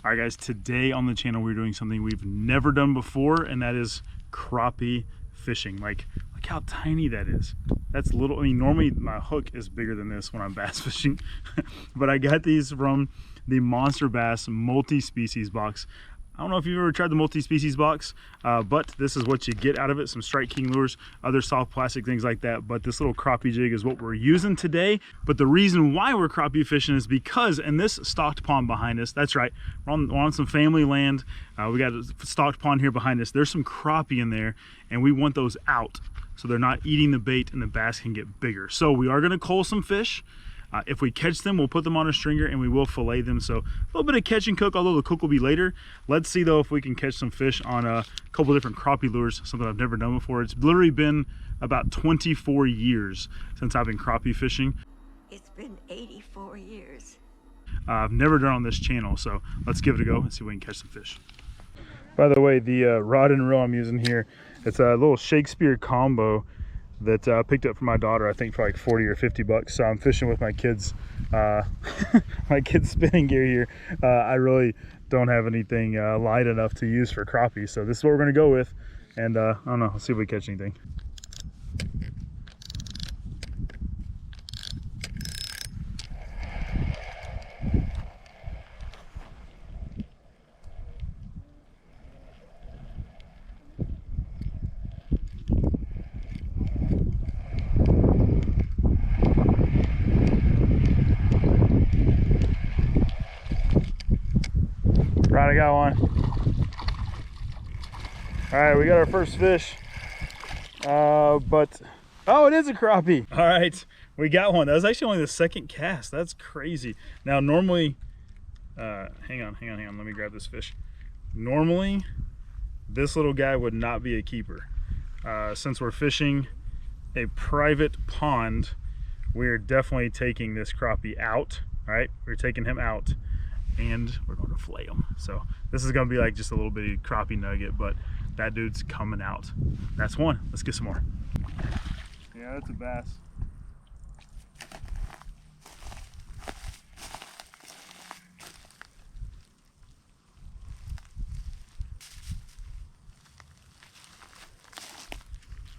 All right guys, today on the channel we're doing something we've never done before, and that is crappie fishing. Like, look how tiny that is. That's little. I mean, normally my hook is bigger than this when I'm bass fishing, but I got these from the MonsterBass multi-species box. I don't know if you've ever tried the multi-species box, but this is what you get out of it. Some Strike King lures, other soft plastic, things like that. But this little crappie jig is what we're using today. But the reason why we're crappie fishing is because in this stocked pond behind us, that's right, we're on some family land. We got a stocked pond here behind us. There's some crappie in there, and we want those out so they're not eating the bait and the bass can get bigger. So we are gonna cull some fish. If we catch them, we'll put them on a stringer and we will fillet them. So a little bit of catch and cook, although the cook will be later. Let's see though if we can catch some fish on a couple different crappie lures, something I've never done before. It's literally been about 24 years since I've been crappie fishing. It's been 84 years. I've never done on this channel, so let's give it a go and see if we can catch some fish. By the way, the rod and reel I'm using here, it's a little Shakespeare combo that I picked up for my daughter, I think for like 40 or 50 bucks. So I'm fishing with my kids, my kids spinning gear here. I really don't have anything light enough to use for crappie. So this is what we're gonna go with. And I don't know, let's see if we catch anything. Right, I got one. All right, we got our first fish. Oh, it is a crappie. All right, we got one. That was actually only the second cast. That's crazy. Now, normally, hang on. Let me grab this fish. Normally, this little guy would not be a keeper. Since we're fishing a private pond, we're definitely taking this crappie out. All right, we're taking him out, and we're going to fillet him. So this is going to be like just a little bitty crappie nugget, but that dude's coming out. That's one. Let's get some more. Yeah, that's a bass.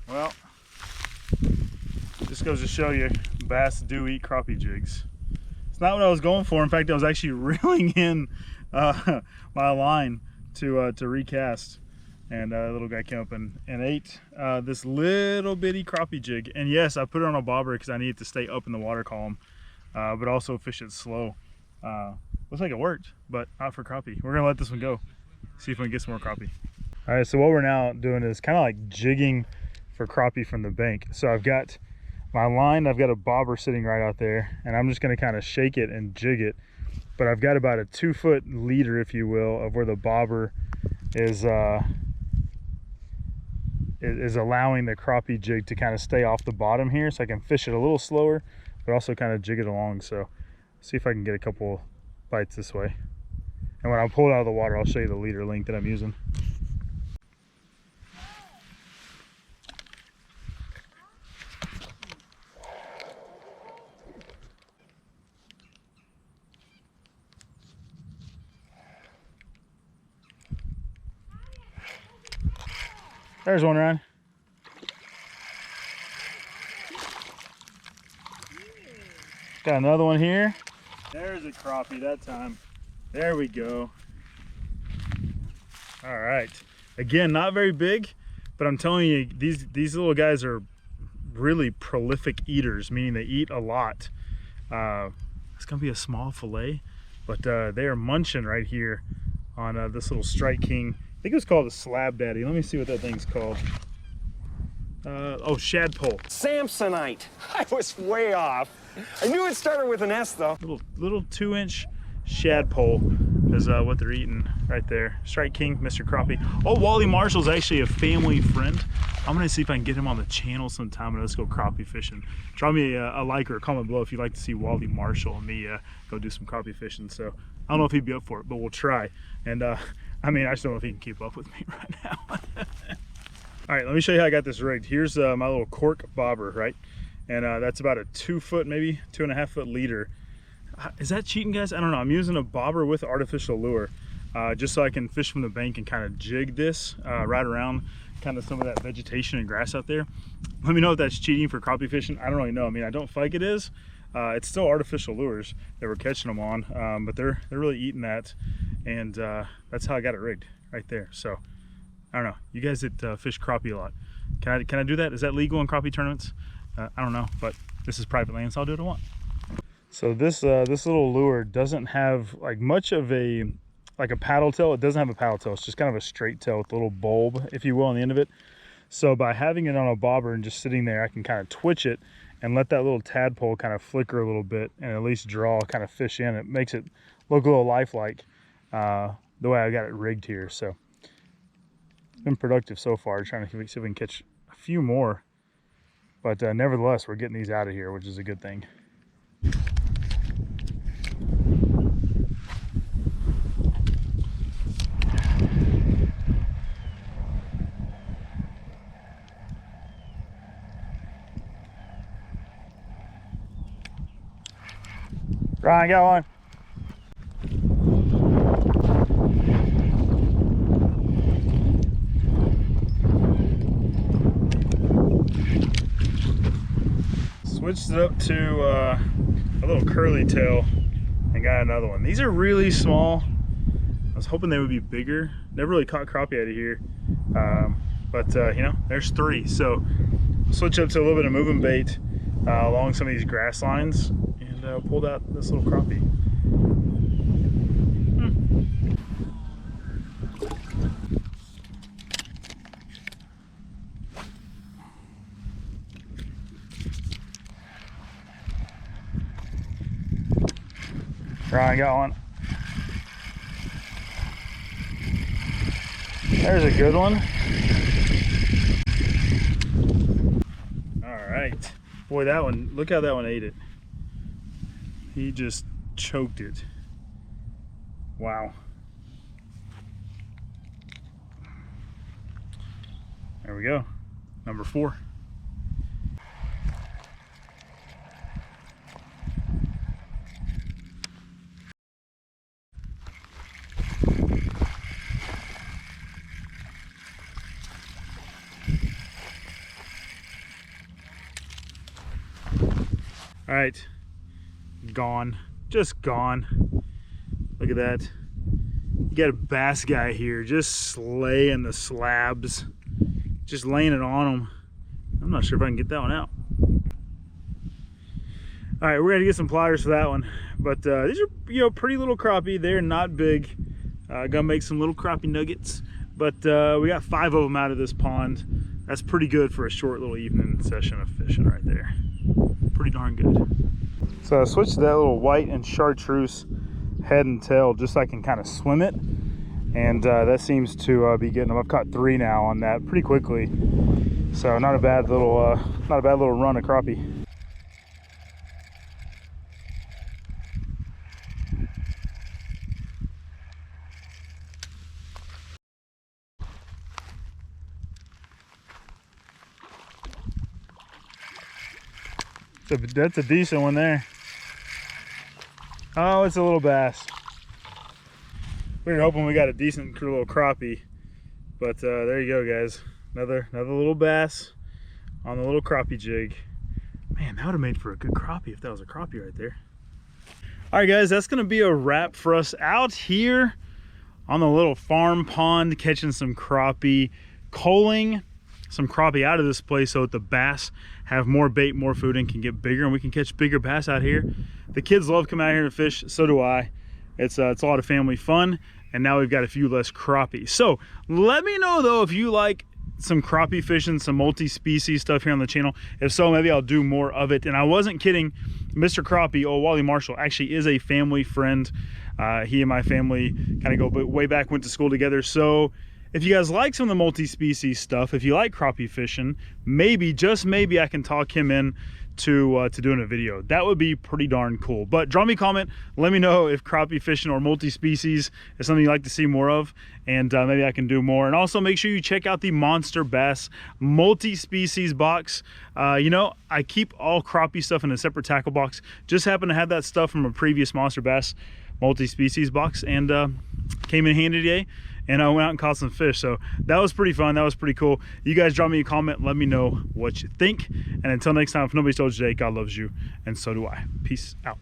Well, just goes to show you, bass do eat crappie jigs. It's not what I was going for. In fact, I was actually reeling in my line to recast, and a little guy came up and ate this little bitty crappie jig. And yes, I put it on a bobber because I needed to stay up in the water column, but also fish it slow. Looks like it worked, but not for crappie. We're gonna let this one go, see if we can get some more crappie. All right, so what we're now doing is kind of like jigging for crappie from the bank. So I've got my line, I've got a bobber sitting right out there, and I'm just going to kind of shake it and jig it. But I've got about a 2-foot leader, if you will, of where the bobber is allowing the crappie jig to kind of stay off the bottom here, so I can fish it a little slower, but also kind of jig it along. So see if I can get a couple bites this way. And when I pull it out of the water, I'll show you the leader length that I'm using. There's one, Ryan. Got another one here. There's a crappie that time. There we go. All right. Again, not very big, but I'm telling you, these little guys are really prolific eaters, meaning they eat a lot. It's gonna be a small fillet, but they are munching right here on this little Strike King. I think it was called a slab daddy. Let me see what that thing's called. Oh, shadpole. Samsonite. I was way off. I knew it started with an S though. Little 2-inch shadpole is what they're eating right there. Strike King, Mr. Crappie. Oh, Wally Marshall's actually a family friend. I'm gonna see if I can get him on the channel sometime and let's go crappie fishing. Drop me a like or a comment below if you'd like to see Wally Marshall and me go do some crappie fishing. So I don't know if he'd be up for it, but we'll try. And I mean, I just don't know if he can keep up with me right now. All right, let me show you how I got this rigged. Here's my little cork bobber, right? And that's about a 2 foot, maybe 2.5 foot leader. Is that cheating, guys? I don't know. I'm using a bobber with artificial lure. just so I can fish from the bank and kind of jig this right around kind of some of that vegetation and grass out there. Let me know if that's cheating for crappie fishing. I don't really know. I mean, I don't feel like it is. It's still artificial lures that we're catching them on, but they're really eating that, and that's how I got it rigged right there. So I don't know. You guys that fish crappie a lot, can I do that? Is that legal in crappie tournaments? I don't know, but this is private land, so I'll do what I want. So this little lure doesn't have like much of a paddle tail. It doesn't have a paddle tail. It's just kind of a straight tail with a little bulb, if you will, on the end of it. So by having it on a bobber and just sitting there, I can kind of twitch it and let that little tadpole kind of flicker a little bit and at least draw kind of fish in. It makes it look a little lifelike the way I got it rigged here. So it's been productive so far, trying to see if we can catch a few more. But nevertheless, we're getting these out of here, which is a good thing. Ryan, got one. Switched it up to a little curly tail and got another one. These are really small. I was hoping they would be bigger. Never really caught crappie out of here, but you know, there's three. So switch up to a little bit of moving bait along some of these grass lines, and pulled out this little crappie. Ryan got one. There's a good one. All right. Boy, that one, look how that one ate it. He just choked it. Wow. There we go. Number 4. All right, gone, just gone. Look at that. You got a bass guy here just slaying the slabs, just laying it on them. I'm not sure if I can get that one out. All right, we're gonna get some pliers for that one, but these are, you know, pretty little crappie. They're not big. Gonna make some little crappie nuggets, but we got 5 of them out of this pond. That's pretty good for a short little evening session of fishing right there. Pretty darn good. So I switched to that little white and chartreuse head and tail just so I can kind of swim it, and that seems to be getting them. I've caught 3 now on that pretty quickly, so not a bad little run of crappie. That's a decent one there. Oh, it's a little bass. We were hoping we got a decent little crappie, but there you go, guys. Another little bass on the little crappie jig. Man, that would have made for a good crappie if that was a crappie right there. All right, guys, that's gonna be a wrap for us out here on the little farm pond, catching some crappie, culling some crappie out of this place so that the bass have more bait, more food, and can get bigger, and we can catch bigger bass out here. The kids love coming out here to fish, so do I. It's a lot of family fun, and now we've got a few less crappie. So let me know though if you like some crappie fishing, some multi-species stuff here on the channel. If so, maybe I'll do more of it. And I wasn't kidding, Mr. Crappie, Wally Marshall, actually is a family friend. He and my family kind of go way back, went to school together. So if you guys like some of the multi-species stuff, if you like crappie fishing, maybe, just maybe, I can talk him in to doing a video. That would be pretty darn cool. But drop me a comment, let me know if crappie fishing or multi-species is something you'd like to see more of, and maybe I can do more. And also make sure you check out the MonsterBass multi-species box. You know, I keep all crappie stuff in a separate tackle box. Just happen to have that stuff from a previous MonsterBass multi-species box, and came in handy today. And I went out and caught some fish. So that was pretty fun. That was pretty cool. You guys drop me a comment. Let me know what you think. And until next time, if nobody's told you today, God loves you. And so do I. Peace out.